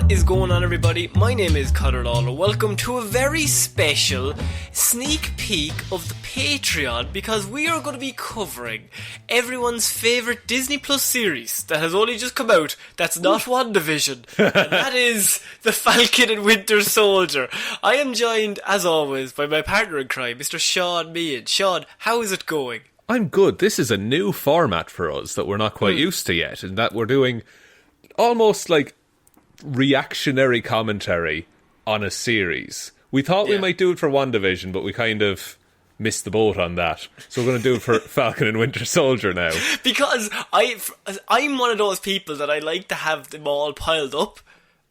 What is going on, everybody? My name is Ciara Lawler. Welcome to a very special sneak peek of the Patreon, because we are going to be covering everyone's favourite Disney Plus series that has only just come out. That's not WandaVision, and that is The Falcon and Winter Soldier. I am joined, as always, by my partner in crime, Mr. Shaun Meehan. Shaun, how is it going? I'm good. This is a new format for us that we're not quite used to yet, in that we're doing almost like reactionary commentary on a series. We thought we might do it for WandaVision, but we kind of missed the boat on that. So we're going to do it for Falcon and Winter Soldier now. Because I'm one of those people that I like to have them all piled up.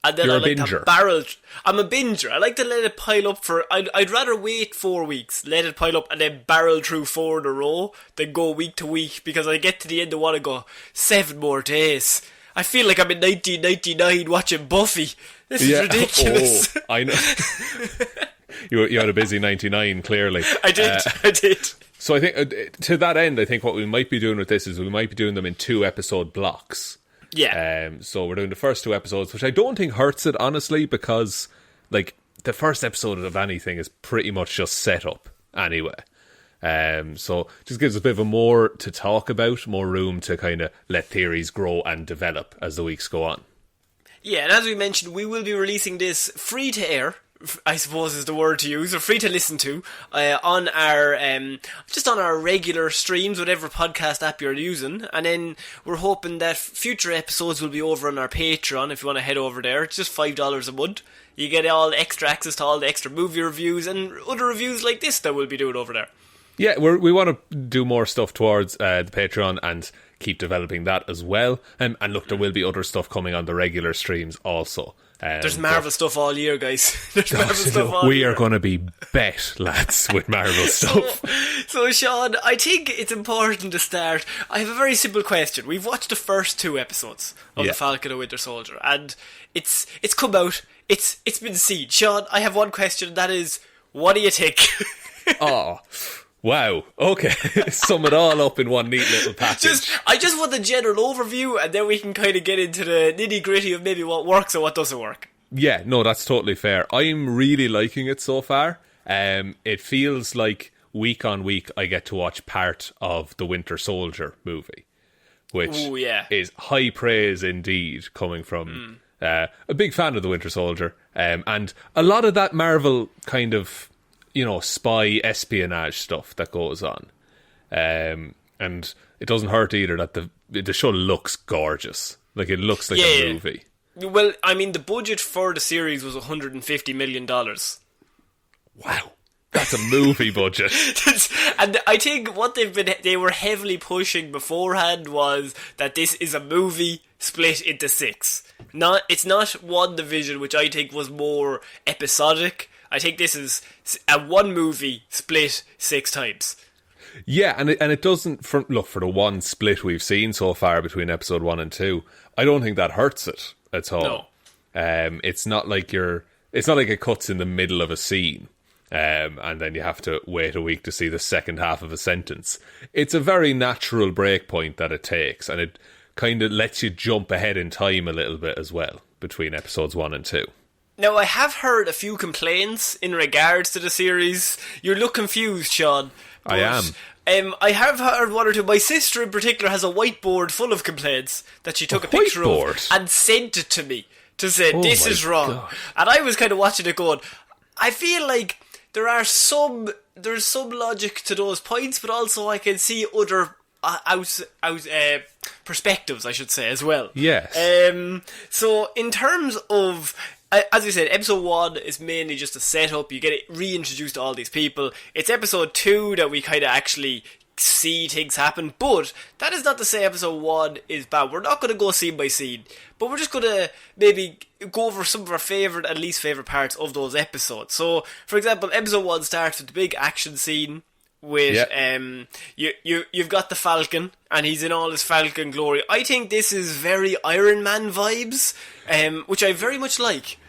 And then You're I a like binger. to barrel. I'm a binger. I like to let it pile up for. I'd rather wait 4 weeks, let it pile up, and then barrel through 4 in a row than go week to week, because I get to the end and want to go 7 more days. I feel like I'm in 1999 watching Buffy. This is ridiculous. Oh, I know. You had a busy 99, clearly. I did. So I think, to that end, I think what we might be doing with this is we might be doing them in 2-episode blocks. Yeah. So we're doing the first 2 episodes, which I don't think hurts it, honestly, because like the first episode of anything is pretty much just set up anyway. So just gives a bit of a more to talk about, more room to kind of let theories grow and develop as the weeks go on. Yeah, and as we mentioned, we will be releasing this free to air, I suppose is the word to use, or free to listen to, on our just on our regular streams, whatever podcast app you're using. And then we're hoping that future episodes will be over on our Patreon. If you want to head over there, it's just $5 a month. You get all extra access to all the extra movie reviews and other reviews like this that we'll be doing over there. Yeah, we want to do more stuff towards the Patreon and keep developing that as well. And look, there will be other stuff coming on the regular streams also. There's Marvel stuff all year, guys. There's Marvel stuff all year. We are going to be bet, lads, with Marvel stuff. So, Shaun, I think it's important to start. I have a very simple question. We've watched the first 2 episodes of The Falcon and Winter Soldier, and it's come out. It's been seen. Shaun, I have one question, and that is, what do you think? Oh, wow. Okay. Sum it all up in one neat little package. I just want the general overview, and then we can kind of get into the nitty-gritty of maybe what works and what doesn't work. Yeah, no, that's totally fair. I'm really liking it so far. It feels like week on week I get to watch part of the Winter Soldier movie, which is high praise indeed, coming from a big fan of the Winter Soldier. And a lot of that Marvel kind of, spy espionage stuff that goes on. And it doesn't hurt either that the show looks gorgeous. Like, it looks like a movie. Well, I mean, the budget for the series was $150 million. Wow. That's a movie budget. And I think what they were heavily pushing beforehand was that this is a movie split into 6. It's not WandaVision, which I think was more episodic. I think this is a one movie split 6 times. Yeah, and it doesn't, for the one split we've seen so far between episode 1 and 2, I don't think that hurts it at all. No. It's not like it cuts in the middle of a scene, and then you have to wait a week to see the second half of a sentence. It's a very natural break point that it takes, and it kind of lets you jump ahead in time a little bit as well between episodes 1 and 2. Now, I have heard a few complaints in regards to the series. You look confused, Shaun. I am. I have heard 1 or 2. My sister in particular has a whiteboard full of complaints that she took a picture of and sent it to me to say, this is wrong. God. And I was kind of watching it going, I feel like there's some logic to those points, but also I can see other perspectives, I should say, as well. Yes. So in terms of, as we said, episode 1 is mainly just a setup. You get reintroduced to all these people. It's episode 2 that we kind of actually see things happen, but that is not to say episode 1 is bad. We're not going to go scene by scene, but we're just going to maybe go over some of our favourite and least favourite parts of those episodes. So, for example, episode 1 starts with the big action scene with you've got the Falcon, and he's in all his Falcon glory. I think this is very Iron Man vibes, which I very much like.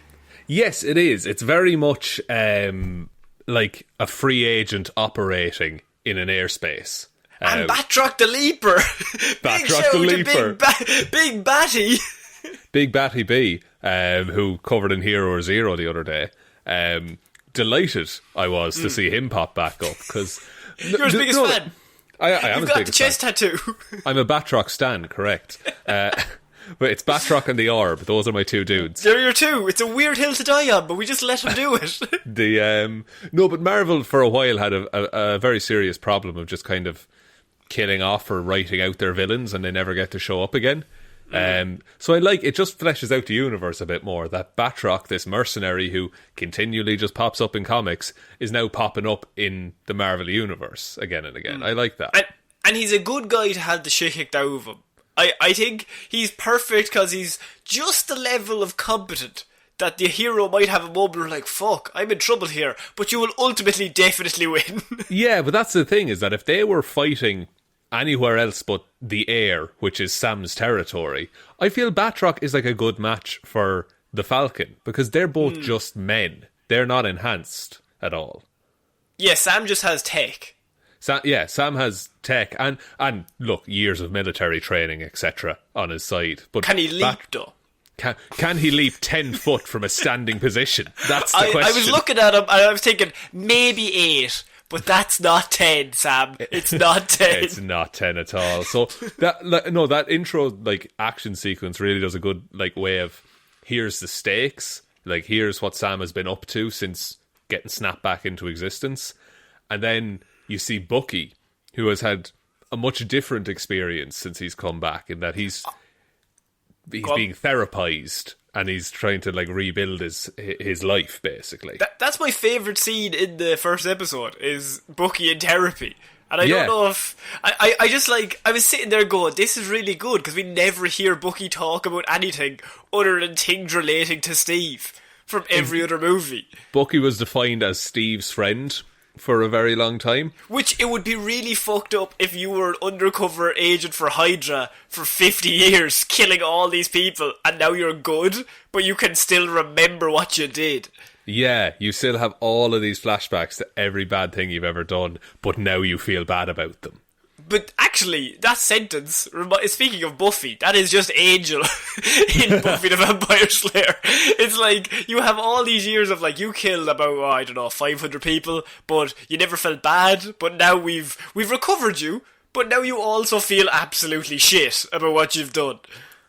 Yes, it is. It's very much like a free agent operating in an airspace. And Batroc the Leaper. Big shout to Big Batty. Big Batty B, who covered in Hero or Zero the other day, delighted I was to see him pop back up, because you're his biggest fan. I am. You've got the chest tattoo. I'm a Batroc stan, correct. But it's Batroc and the Orb. Those are my two dudes. They're your two. It's a weird hill to die on, but we just let them do it. No, but Marvel for a while had a very serious problem of just kind of killing off or writing out their villains, and they never get to show up again. So I like it. Just fleshes out the universe a bit more. That Batroc, this mercenary who continually just pops up in comics, is now popping up in the Marvel universe again and again. I like that. And he's a good guy to have the shit kicked out of him. I think he's perfect because he's just the level of competent that the hero might have a moment where like, fuck, I'm in trouble here, but you will ultimately definitely win. Yeah, but that's the thing, is that if they were fighting anywhere else but the air, which is Sam's territory, I feel Batroc is like a good match for the Falcon, because they're both just men. They're not enhanced at all. Yeah, Sam just has tech. Sam has tech and look, years of military training, etc. on his side. But can he leap though? Can he leap 10 foot from a standing position? That's the question. I was looking at him and I was thinking maybe 8, but that's not 10, Sam. It's not 10. It's not 10 at all. So that intro like action sequence really does a good like way of, here's the stakes, like here's what Sam has been up to since getting snapped back into existence, and then you see Bucky, who has had a much different experience since he's come back, in that he's being therapized and he's trying to like rebuild his life, basically. That's my favourite scene in the first episode, is Bucky in therapy. And I don't know if... I just like... I was sitting there going, this is really good, because we never hear Bucky talk about anything other than things relating to Steve from every other movie. Bucky was defined as Steve's friend for a very long time. Which, it would be really fucked up if you were an undercover agent for Hydra for 50 years, killing all these people, and now you're good, but you can still remember what you did. Yeah, you still have all of these flashbacks to every bad thing you've ever done, but now you feel bad about them. But actually, that sentence, speaking of Buffy, that is just Angel in Buffy the Vampire Slayer. It's like, you have all these years of like, you killed about, 500 people, but you never felt bad, but now we've recovered you, but now you also feel absolutely shit about what you've done.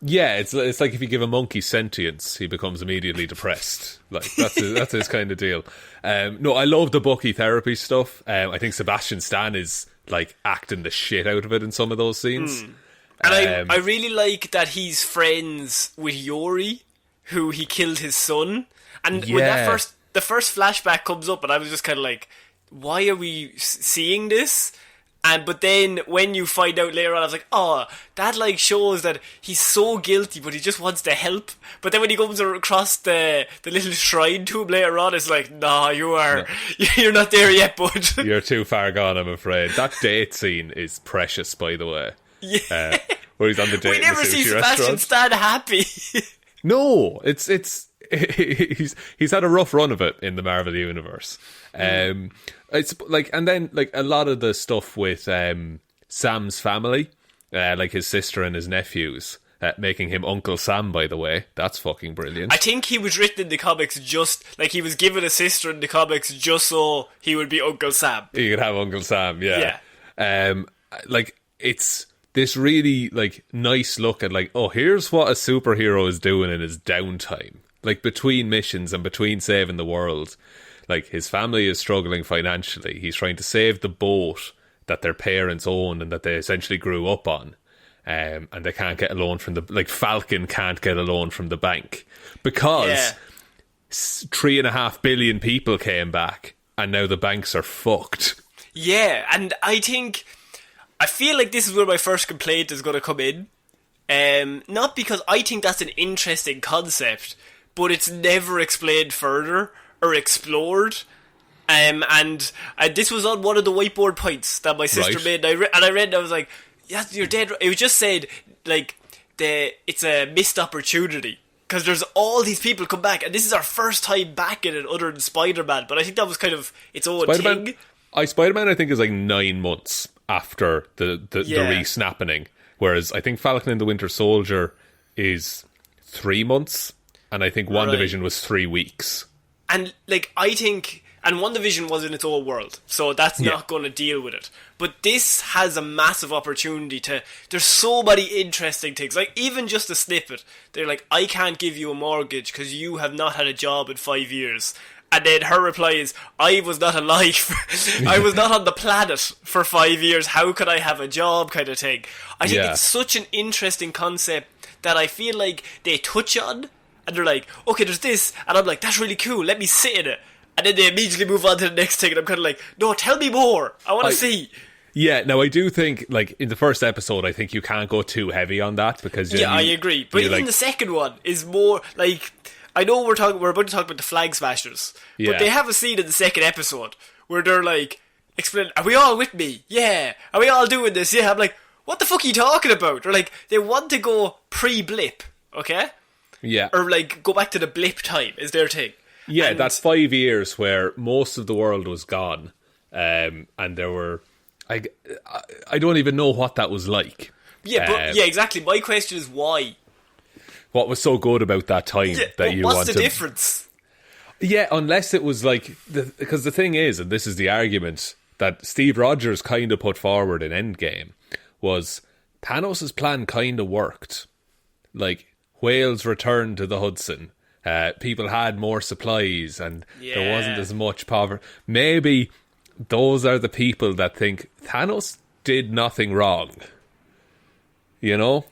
Yeah, it's like if you give a monkey sentience, he becomes immediately depressed. Like that's his kind of deal. No, I love the Bucky therapy stuff. I think Sebastian Stan is like acting the shit out of it in some of those scenes. And I really like that he's friends with Yori, who he killed his son. And when the first flashback comes up, and I was just kind of like, why are we seeing this? But then when you find out later on, I was like, oh, that like shows that he's so guilty, but he just wants to help. But then when he comes across the little shrine to him later on, it's like, nah, you're not there yet, bud. You're too far gone, I'm afraid. That date scene is precious, by the way. Yeah. Where he's on the date we in the never see sushi Sebastian restaurant. Stan happy. No, it's he's had a rough run of it in the Marvel universe. It's like, and then like a lot of the stuff with Sam's family, like his sister and his nephews, making him Uncle Sam, by the way, that's fucking brilliant. I think he was written in the comics just like he was given a sister in the comics just so he would be Uncle Sam. He could have Uncle Sam, yeah. Like it's this really like nice look at like, oh, here's what a superhero is doing in his downtime, like between missions and between saving the world. Like, his family is struggling financially. He's trying to save the boat that their parents owned and that they essentially grew up on. And they can't get a loan from Falcon can't get a loan from the bank. Because 3.5 billion people came back and now the banks are fucked. Yeah, and I feel like this is where my first complaint is going to come in. Not because I think that's an interesting concept, but it's never explained further or explored, and this was on one of the whiteboard points that my sister made, and I read and I was like, yeah, you're dead. It was just said like it's a missed opportunity because there's all these people come back, and this is our first time back in it other than Spider-Man, but I think that was kind of its own thing. Spider-Man I think is like 9 months after the re-snapping, whereas I think Falcon and the Winter Soldier is 3 months, and I think WandaVision was 3 weeks. And like I think, and WandaVision was in its own world, so that's not going to deal with it. But this has a massive opportunity to. There's so many interesting things. Like even just a snippet, they're like, "I can't give you a mortgage because you have not had a job in 5 years." And then her reply is, "I was not alive. I was not on the planet for 5 years. How could I have a job?" kind of thing. I think it's such an interesting concept that I feel like they touch on, and they're like, "Okay, there's this," and I'm like, "That's really cool. Let me sit in it." And then they immediately move on to the next thing, and I'm kind of like, "No, tell me more. I want to see." Yeah, no, I do think, like, in the first episode, I think you can't go too heavy on that, because... I agree. But even the second one is more, like... I know we're about to talk about the Flag Smashers, but they have a scene in the second episode where they're like, explaining, "Are we all with me? Yeah. Are we all doing this? Yeah." I'm like, what the fuck are you talking about? They're like, they want to go pre-blip, okay? Yeah. Or, like, go back to the blip time is their thing. Yeah, and that's 5 years where most of the world was gone, and there were... I don't even know what that was like. Yeah, exactly. My question is why? What was so good about that time that you wanted? What's the difference? Yeah, unless it was like... Because the thing is, and this is the argument that Steve Rogers kind of put forward in Endgame, was Thanos' plan kind of worked. Like, whales returned to the Hudson. People had more supplies, and there wasn't as much poverty. Maybe those are the people that think Thanos did nothing wrong. You know?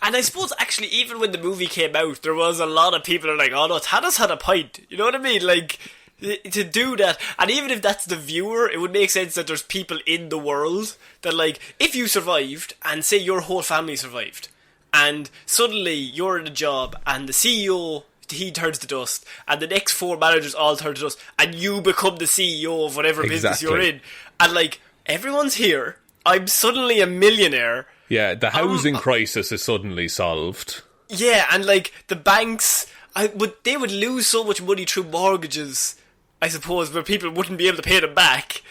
And I suppose, actually, even when the movie came out, there was a lot of people who are like, "Oh no, Thanos had a point." You know what I mean? Like, to do that. And even if that's the viewer, it would make sense that there's people in the world that, like, if you survived, and say your whole family survived, and suddenly you're in a job, and the CEO... he turns to dust, and the next 4 managers all turn to dust, and you become the CEO of whatever business you're in, and like, everyone's here, I'm suddenly a millionaire. Yeah, the housing crisis is suddenly solved. Yeah, and like, the banks, they would lose so much money through mortgages, I suppose, where people wouldn't be able to pay them back,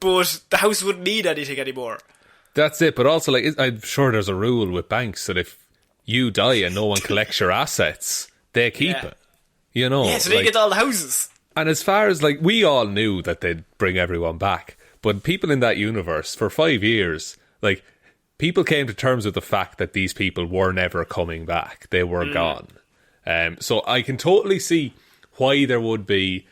but the house wouldn't need anything anymore. That's it, but also, like, I'm sure there's a rule with banks that if you die and no one collects your assets... they keep it, you know. Yeah, so they get all the houses. And as far as, like, we all knew that they'd bring everyone back, but people in that universe, for 5 years, like, people came to terms with the fact that these people were never coming back. They were gone. So I can totally see why there would be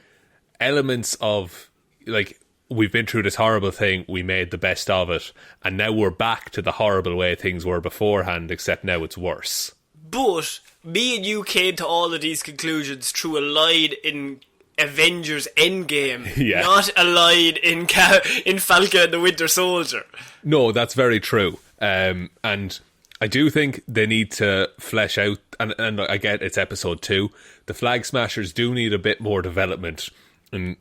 elements of, like, we've been through this horrible thing, we made the best of it, and now we're back to the horrible way things were beforehand, except now it's worse. But... me and you came to all of these conclusions through a line in Avengers Endgame, not a line in Falcon and the Winter Soldier. No, that's very true. And I do think they need to flesh out, and I get it's episode 2, the Flag Smashers do need a bit more development in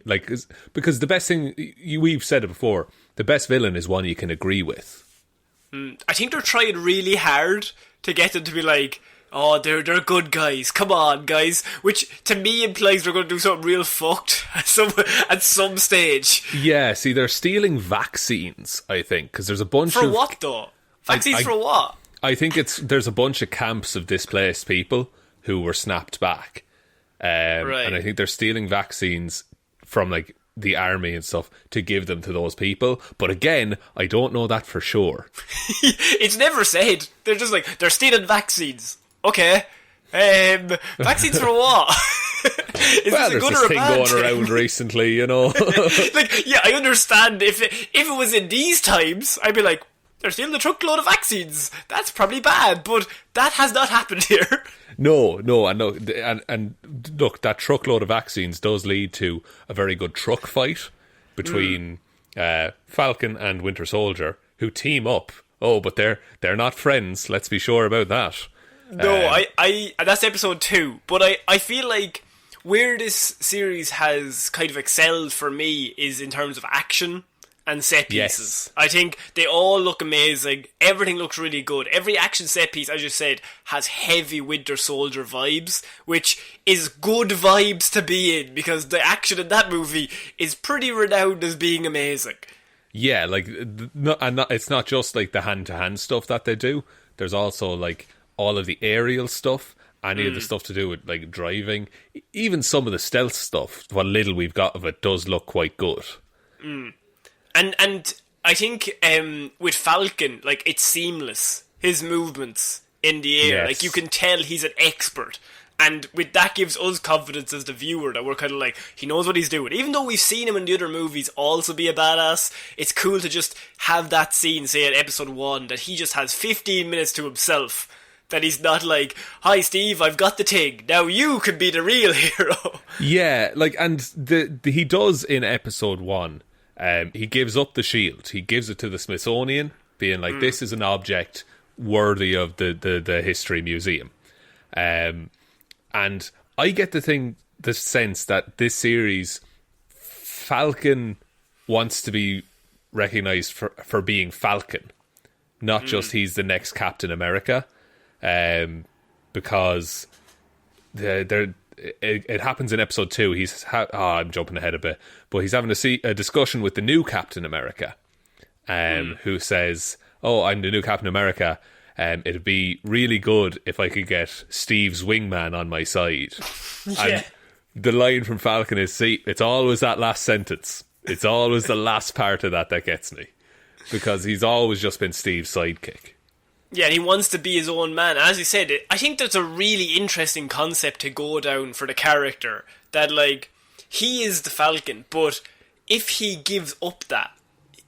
like, because the best thing, we've said it before, the best villain is one you can agree with. I think they're trying really hard to get them to be like, "Oh, they're good guys. Come on, guys." Which, to me, implies they're going to do something real fucked at some stage. Yeah, see, they're stealing vaccines, I think, because there's a bunch of... For what, though? Vaccines for what? I think there's a bunch of camps of displaced people who were snapped back. Right. And I think they're stealing vaccines from, like, the army and stuff to give them to those people. But again, I don't know that for sure. It's never said. They're just like, they're stealing vaccines. Okay. Vaccines for what? Well, there's this thing going around recently, you know. Like, yeah, I understand if it was in these times, I'd be like, they're stealing a truckload of vaccines. That's probably bad, but that has not happened here. No, and look, that truckload of vaccines does lead to a very good truck fight between Falcon and Winter Soldier, who team up. Oh, but they're not friends. Let's be sure about that. No, I that's episode 2. But I feel like where this series has kind of excelled for me is in terms of action and set pieces. Yes. I think they all look amazing. Everything looks really good. Every action set piece, as you said, has heavy Winter Soldier vibes, which is good vibes to be in, because the action in that movie is pretty renowned as being amazing. Yeah, like, it's not just like the hand-to-hand stuff that they do. There's also like all of the aerial stuff, any of the stuff to do with like driving, even some of the stealth stuff, what little we've got of it does look quite good. And I think with Falcon, like, it's seamless. His movements in the air, Yes. like, you can tell he's an expert. And with that gives us confidence as the viewer that we're kind of like, he knows what he's doing. Even though we've seen him in the other movies also be a badass, it's cool to just have that scene, say, at episode 1, that he just has 15 minutes to himself. That he's not like, hi Steve, I've got the thing, now you can be the real hero. Yeah, like, and he does in episode 1. He gives up the shield. He gives it to the Smithsonian, being like, this is an object worthy of the History Museum. And I get the sense that this series, Falcon wants to be recognised for being Falcon, not just he's the next Captain America, because it happens in episode 2. I'm jumping ahead a bit, but he's having a discussion with the new Captain America, who says, "Oh, I'm the new Captain America. It'd be really good if I could get Steve's wingman on my side." Yeah. And the line from Falcon is, "See, it's always that last sentence. It's always the last part of that gets me." Because he's always just been Steve's sidekick. Yeah, and he wants to be his own man. As you said, I think that's a really interesting concept to go down for the character. That, like, he is the Falcon, but if he gives up that,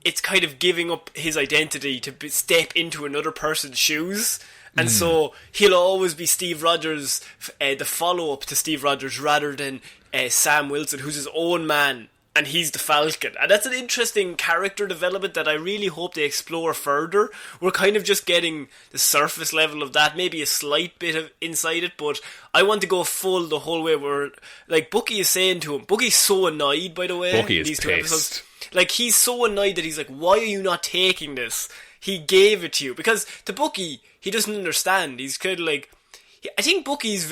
it's kind of giving up his identity to step into another person's shoes. And so he'll always be Steve Rogers, the follow-up to Steve Rogers, rather than Sam Wilson, who's his own man, and he's the Falcon. And that's an interesting character development that I really hope they explore further. We're kind of just getting the surface level of that, maybe a slight bit of inside it, but I want to go full the whole way where, like, Bucky is saying to him, Bucky's so annoyed, by the way, Bucky in is these 2 pissed. episodes. Like, he's so annoyed that he's like, why are you not taking this? He gave it to you. Because to Bucky, he doesn't understand. He's kind of like, I think Bucky's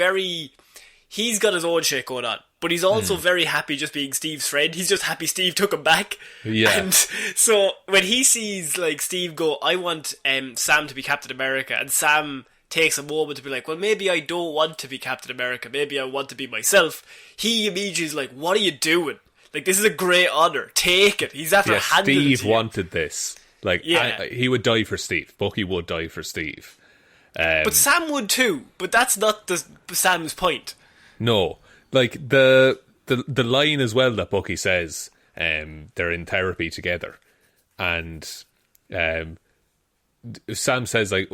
he's got his own shit going on, but he's also very happy just being Steve's friend. He's just happy Steve took him back. Yeah. And so when he sees, like, Steve go, I want Sam to be Captain America, and Sam takes a moment to be like, well, maybe I don't want to be Captain America, maybe I want to be myself, he immediately is like, what are you doing? Like, this is a great honour. Take it. He's after handing it to you. Steve wanted this. Like, he would die for Steve. Bucky would die for Steve. But Sam would too. But that's not Sam's point. No. Like, the line as well that Bucky says, they're in therapy together. And Sam says, like,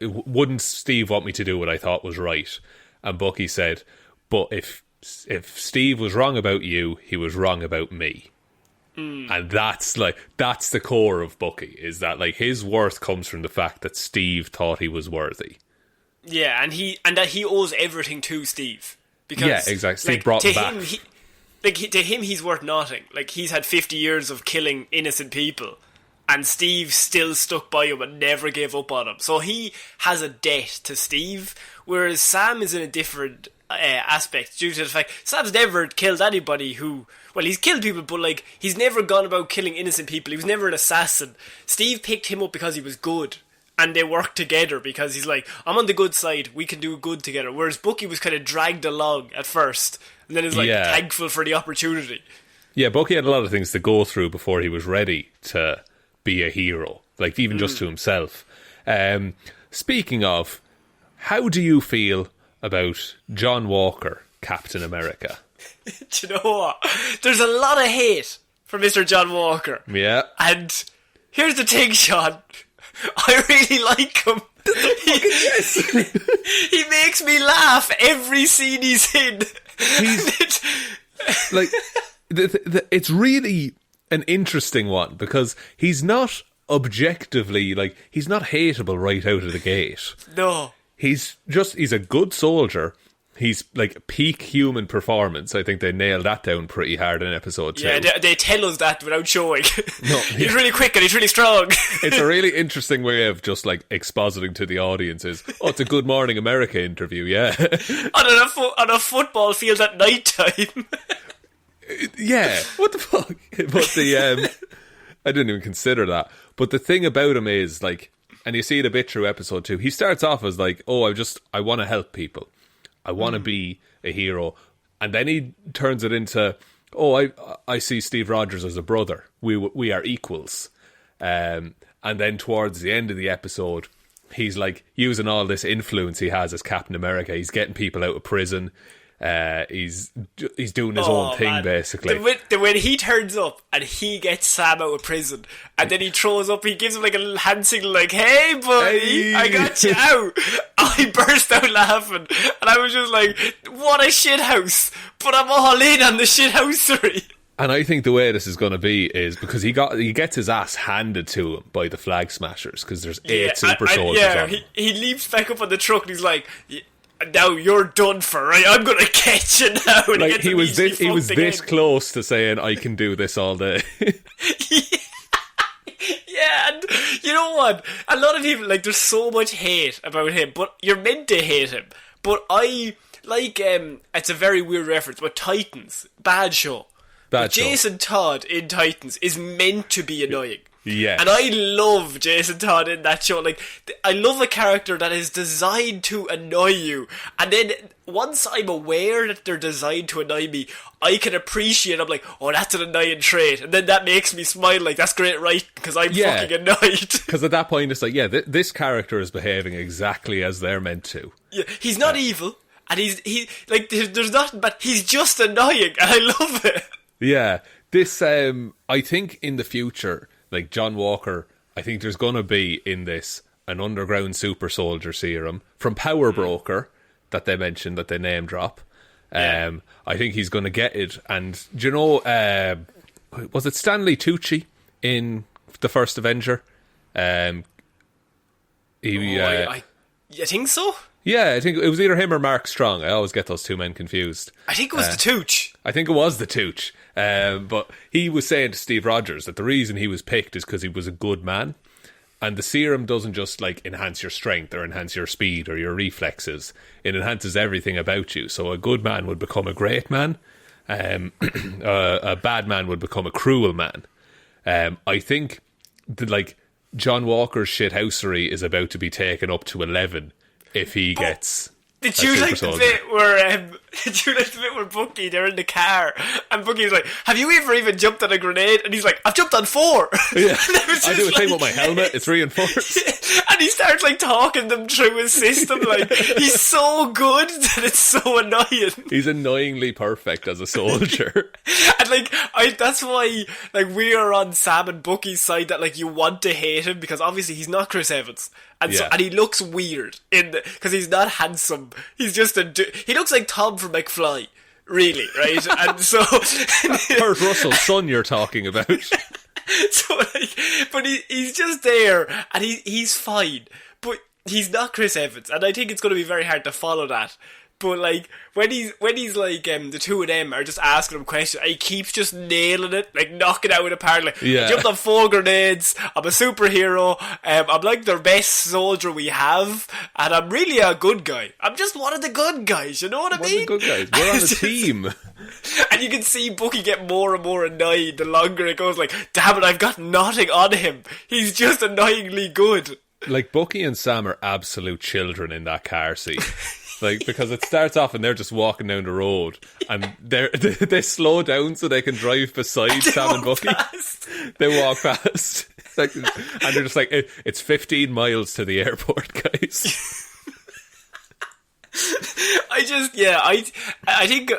wouldn't Steve want me to do what I thought was right? And Bucky said, but if Steve was wrong about you, he was wrong about me. And that's the core of Bucky, is that, like, his worth comes from the fact that Steve thought he was worthy. Yeah, and that he owes everything to Steve. Because, yeah, exactly. Steve, like, brought him back. To him, he's worth nothing. Like, he's had 50 years of killing innocent people, and Steve still stuck by him and never gave up on him. So he has a debt to Steve, whereas Sam is in a different aspect, due to the fact Sam's never killed anybody who... Well, he's killed people, but, like, he's never gone about killing innocent people. He was never an assassin. Steve picked him up because he was good, and they worked together because he's like, I'm on the good side, we can do good together. Whereas Bucky was kind of dragged along at first, and then is like thankful for the opportunity. Yeah, Bucky had a lot of things to go through before he was ready to be a hero, like, even just to himself. Speaking of, how do you feel about John Walker, Captain America? Do you know what? There's a lot of hate for Mr. John Walker. Yeah. And here's the thing, Shaun. I really like him. He makes me laugh every scene he's in. He's like, it's really an interesting one because he's not objectively, like, he's not hateable right out of the gate. No. He's a good soldier. He's, like, peak human performance. I think they nailed that down pretty hard in episode 2. Yeah, they tell us that without showing. No, he's really quick and he's really strong. It's a really interesting way of just, like, expositing to the audiences, oh, it's a Good Morning America interview, yeah. on a football field at night time. Yeah, what the fuck? But I didn't even consider that. But the thing about him is, like, and you see it a bit through episode 2. He starts off as like, oh, I want to help people. I want to be a hero. And then he turns it into, oh, I see Steve Rogers as a brother. We are equals. And then towards the end of the episode, he's like using all this influence he has as Captain America. He's getting people out of prison. He's doing his own thing, basically. When he turns up and he gets Sam out of prison, and then he throws up, he gives him like a little hand signal, like, "Hey, buddy, hey. I got you out." I burst out laughing, and I was just like, "What a shithouse!" But I'm all in on the shithousery. And I think the way this is going to be is because he gets his ass handed to him by the Flag Smashers because there's 8 super soldiers on him. He leaps back up on the truck and he's like, "Now you're done for, right? I'm going to catch you now." And like he was this close to saying, "I can do this all day." Yeah, and you know what? A lot of people, like, there's so much hate about him, but you're meant to hate him. But I like, it's a very weird reference, but Titans, bad show. But Jason Todd in Titans is meant to be annoying. Yeah. And I love Jason Todd in that show. Like, I love a character that is designed to annoy you. And then once I'm aware that they're designed to annoy me, I can appreciate, I'm like, oh, that's an annoying trait. And then that makes me smile like, that's great, right? Because I'm fucking annoyed. Because at that point, it's like, yeah, this character is behaving exactly as they're meant to. Yeah, he's not evil. And there's nothing, but he's just annoying. And I love it. Yeah, this, I think in the future, like John Walker, I think there's going to be in this an underground super soldier serum from Power Broker that they mentioned, that they name drop. I think he's going to get it. And do you know, was it Stanley Tucci in the first Avenger? I think so. Yeah, I think it was either him or Mark Strong. I always get those two men confused. I think it was the Tooch. I think it was the Tooch. But he was saying to Steve Rogers that the reason he was picked is because he was a good man. And the serum doesn't just like enhance your strength or enhance your speed or your reflexes. It enhances everything about you. So a good man would become a great man. A bad man would become a cruel man. I think that, like, John Walker's shithousery is about to be taken up to 11 if he gets... Did you like the bit where Bucky, they're in the car, and Bucky's like, "Have you ever even jumped on a grenade?" And he's like, "I've jumped on 4. Yeah. I do a thing with my helmet, it's reinforced. And he starts like talking them through his system, like, he's so good that it's so annoying. He's annoyingly perfect as a soldier. And like, that's why, like, we are on Sam and Bucky's side, that like you want to hate him, because obviously he's not Chris Evans. And and he looks weird because he's not handsome. He's just he looks like Tom from McFly, really, right? And so Kurt Russell's son you're talking about. So like, but he's just there, and he's fine, but he's not Chris Evans, and I think it's going to be very hard to follow that. But like when he's like the two of them are just asking him questions, and he keeps just nailing it, like knocking it out apart. Like, I jumped on 4 grenades. I'm a superhero. I'm like the best soldier we have, and I'm really a good guy. I'm just one of the good guys. You know what I mean? One of the good guys. We're on a team. And you can see Bucky get more and more annoyed the longer it goes. Like, damn it, I've got nothing on him. He's just annoyingly good. Like, Bucky and Sam are absolute children in that car scene. Like, because it starts off and they're just walking down the road, and they slow down so they can drive beside Sam and Bucky. They walk past. Like, and they're just like, it's 15 miles to the airport, guys. I think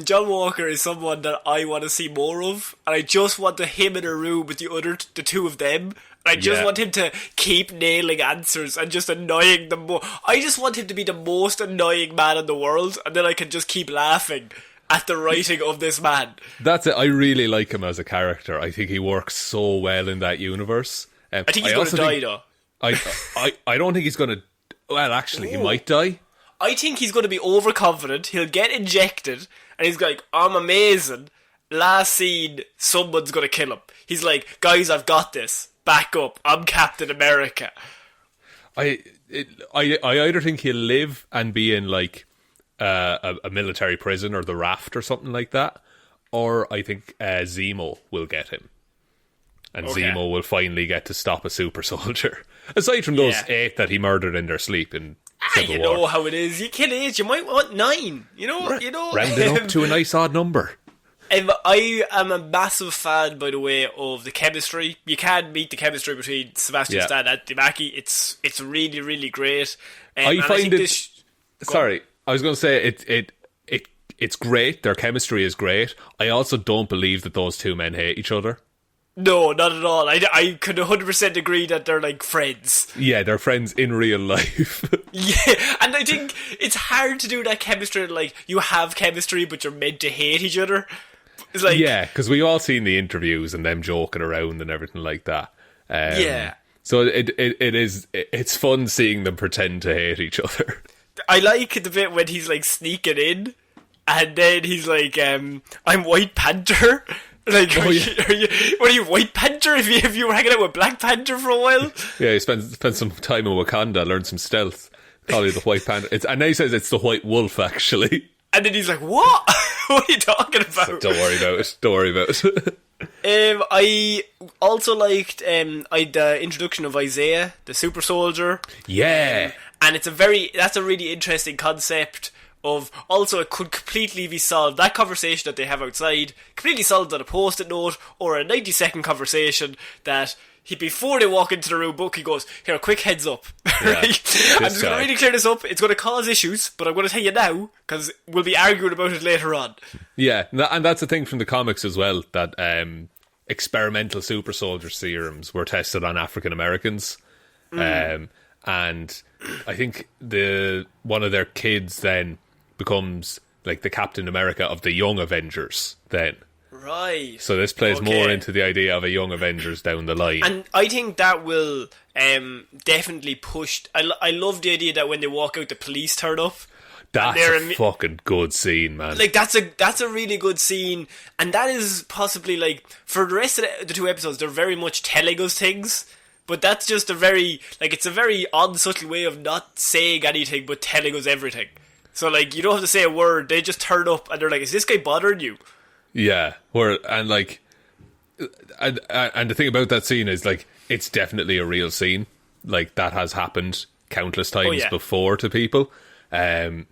John Walker is someone that I want to see more of, and I just want him in a room with the two of them. I just want him to keep nailing answers and just annoying them more. I just want him to be the most annoying man in the world, and then I can just keep laughing at the writing of this man. That's it. I really like him as a character. I think he works so well in that universe. I think he's going to die, though. I don't think he's going to... Well, actually, he might die. I think he's going to be overconfident. He'll get injected, and he's like, I'm amazing. Last scene, someone's going to kill him. He's like, guys, I've got this. Back up. I'm Captain America. I either think he'll live and be in like a military prison or the Raft or something like that, or I think Zemo will get him. And Zemo will finally get to stop a super soldier. Aside from those 8 that he murdered in their sleep in Civil War. You know how it is. You kill 8, you might want 9. You know. Round it up to a nice odd number. I am a massive fan, by the way, of the chemistry. You can't beat the chemistry between Sebastian Stan and Dimaki. It's really, really great. I find it... Sorry, I was going to say it's great. Their chemistry is great. I also don't believe that those two men hate each other. No, not at all. I could 100% agree that they're like friends. Yeah, they're friends in real life. Yeah, and I think it's hard to do that chemistry. Like, you have chemistry, but you're meant to hate each other. It's like, yeah, because we've all seen the interviews and them joking around and everything like that. So it's fun seeing them pretend to hate each other. I like the bit when he's like sneaking in, and then he's like, "I'm White Panther." Like, what are you, White Panther? If you were hanging out with Black Panther for a while? Yeah, he spent some time in Wakanda, learned some stealth. Probably the White Panther. And now he says it's the White Wolf, actually. And then he's like, what? What are you talking about? So don't worry about it. I also liked the introduction of Isaiah, the super soldier. Yeah. And that's a really interesting concept of, also it could completely be solved, that conversation that they have outside, completely solved on a post-it note or a 90-second conversation that before they walk into the room, Bucky goes, here, a quick heads up. Right? I'm just going to really clear this up. It's going to cause issues, but I'm going to tell you now, because we'll be arguing about it later on. Yeah, and that's a thing from the comics as well, that experimental super soldier serums were tested on African Americans. And I think one of their kids then becomes like the Captain America of the Young Avengers then. Right. So this plays more into the idea of a Young Avengers down the line. And I think that will definitely push... I love the idea that when they walk out, the police turn up. That's a fucking good scene, man. Like, that's a really good scene. And that is possibly, like, for the rest of the 2 episodes, they're very much telling us things. But that's just it's a very odd, subtle way of not saying anything, but telling us everything. So, like, you don't have to say a word. They just turn up and they're like, is this guy bothering you? Yeah. And the thing about that scene is, like, it's definitely a real scene. Like, that has happened countless times before to people. And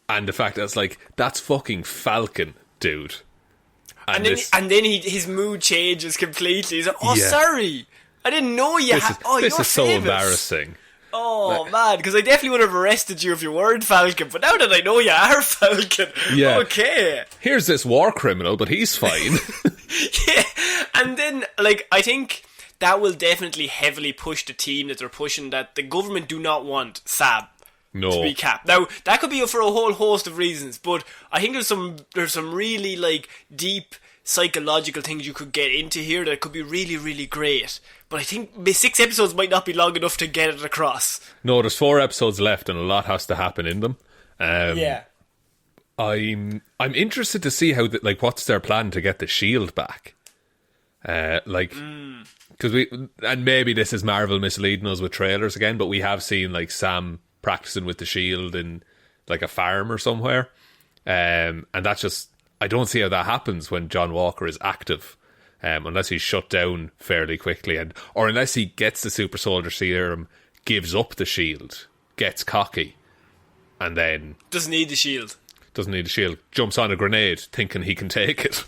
the fact that it's like, that's fucking Falcon, dude. And then his mood changes completely. He's like, sorry. I didn't know you had... This is so embarrassing. Oh, man, because I definitely would have arrested you if you weren't Falcon, but now that I know you are Falcon, okay. Here's this war criminal, but he's fine. Yeah, and then, like, I think that will definitely heavily push the team that they're pushing, that the government do not want Sam to be capped. Now, that could be for a whole host of reasons, but I think there's some really, like, deep psychological things you could get into here that could be really, really great. But I think 6 episodes might not be long enough to get it across. No, there's 4 episodes left and a lot has to happen in them. I'm interested to see how what's their plan to get the shield back. Because and maybe this is Marvel misleading us with trailers again, but we have seen like Sam practicing with the shield in like a farm or somewhere. And that's just, I don't see how that happens when John Walker is active. Unless he's shut down fairly quickly, or unless he gets the super soldier serum, gives up the shield, gets cocky, and then doesn't need the shield, jumps on a grenade thinking he can take it.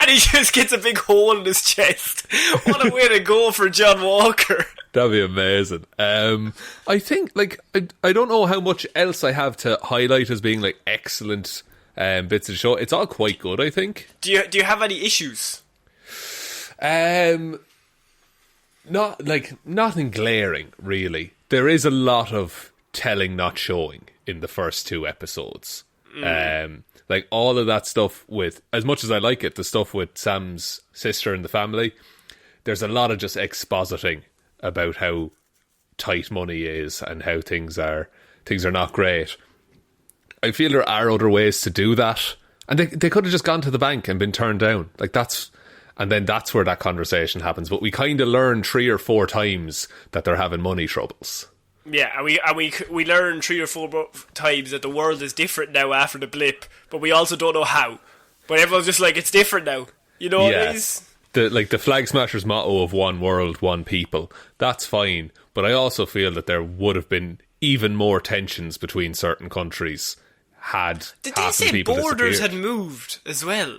and he just gets a big hole in his chest. What a way to go for John Walker. That'd be amazing. I think, like, I don't know how much else I have to highlight as being like excellent bits of the show. It's all quite good, I think. Do you have any issues? Nothing glaring, really. There is a lot of telling, not showing in the first 2 episodes. Like all of that stuff with, as much as I like it, the stuff with Sam's sister and the family, there's a lot of just expositing about how tight money is and how things are not great. I feel there are other ways to do that, and they could have just gone to the bank and been turned down. And then that's where that conversation happens. But we kind of learn 3 or 4 times that they're having money troubles. Yeah, and we learn 3 or 4 times that the world is different now after the blip, but we also don't know how. But everyone's just like, it's different now. You know what it is? the Flag Smashers motto of one world, one people, that's fine. But I also feel that there would have been even more tensions between certain countries had Did half they the say people borders disappeared. had moved as well?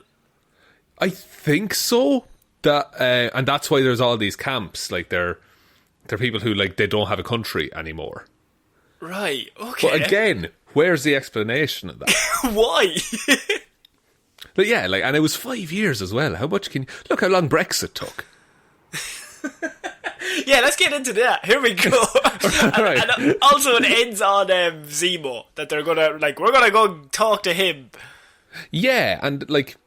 I think so. That and that's why there's all these camps. Like they're people who like they don't have a country anymore. Right. Okay. But again, where's the explanation of that? Why? But yeah, like, and it was 5 years as well. How much can you look how long Brexit took? Yeah, let's get into that. Here we go. Right. And also it ends on Zemo, that they're gonna we're gonna go talk to him. Yeah, and like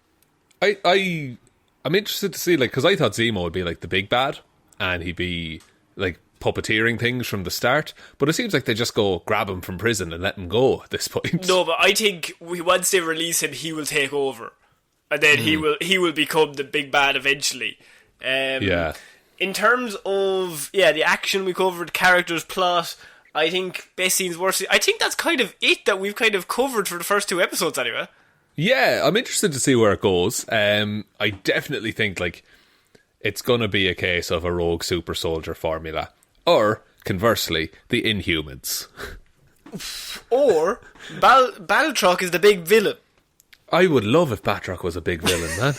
I'm interested to see, like, because I thought Zemo would be like the big bad, and he'd be like puppeteering things from the start. But it seems like they just go grab him from prison and let him go at this point. No, but I think once they release him, he will take over, and then he will become the big bad eventually. Yeah. In terms of the action we covered, characters, plot, I think best scenes, worst scenes, I think that's kind of it that we've kind of covered for the first 2 episodes anyway. Yeah, I'm interested to see where it goes. I definitely think like it's going to be a case of a rogue super soldier formula, or conversely, the Inhumans, or Batroc is the big villain. I would love if Batroc was a big villain, man.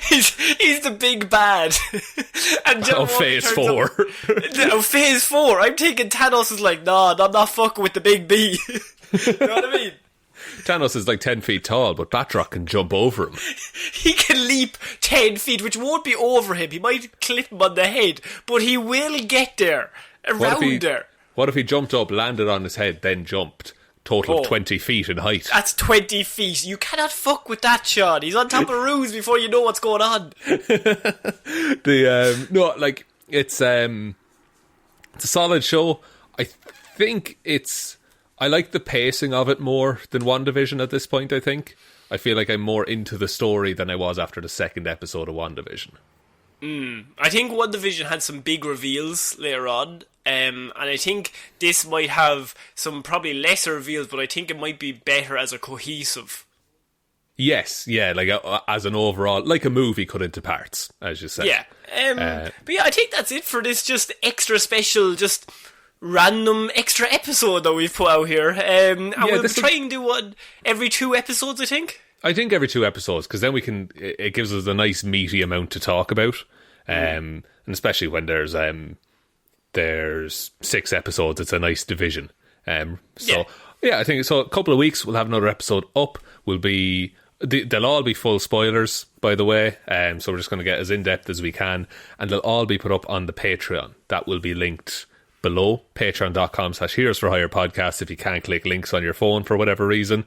He's the big bad. And Phase 4. Phase 4. I'm thinking Thanos is like, nah, I'm not fucking with the big B. You know what I mean? Thanos is like 10 feet tall, but Batroc can jump over him. He can leap 10 feet, which won't be over him. He might clip him on the head, but he will get there. There. What if he jumped up, landed on his head, then jumped? Total of 20 feet in height. That's 20 feet. You cannot fuck with that, Shaun. He's on top of roofs before you know what's going on. No, like, it's a solid show. I think I like the pacing of it more than WandaVision at this point, I think. I feel like I'm more into the story than I was after the second episode of WandaVision. I think WandaVision had some big reveals later on, and I think this might have some probably lesser reveals, but I think it might be better as a cohesive. Yes, yeah, like as an overall, like a movie cut into parts, as you said. Yeah, but yeah, I think that's it for this just extra special, just random extra episode that we've put out here. And we'll try and do one every 2 episodes, I think. I think every 2 episodes, because then it gives us a nice meaty amount to talk about. And especially when there's 6 episodes, it's a nice division. I think so. A couple of weeks, we'll have another episode up. They'll all be full spoilers, by the way. So we're just going to get as in depth as we can, and they'll all be put up on the Patreon. That will be linked below, patreon.com/Heroes for Hire podcast, if you can't click links on your phone for whatever reason.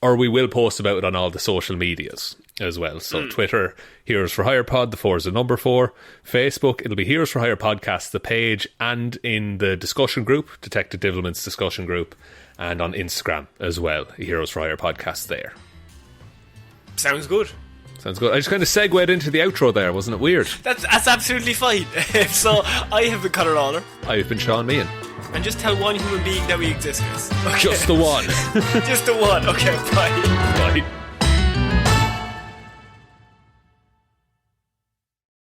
Or we will post about it on all the social medias as well. So Twitter, Heroes for Hire Pod, the 4 is the number 4. Facebook, it'll be Heroes for Hire Podcast, the page, and in the discussion group, Detective Divilment's discussion group, and on Instagram as well, Heroes for Hire Podcast there. Sounds good. I just kind of segued into the outro there, wasn't it weird? That's absolutely fine. So, I have been Conor Lawler. I've been Shaun Meehan. And just tell one human being that we exist. Okay. Just the one. Just the one. Okay, bye. Bye.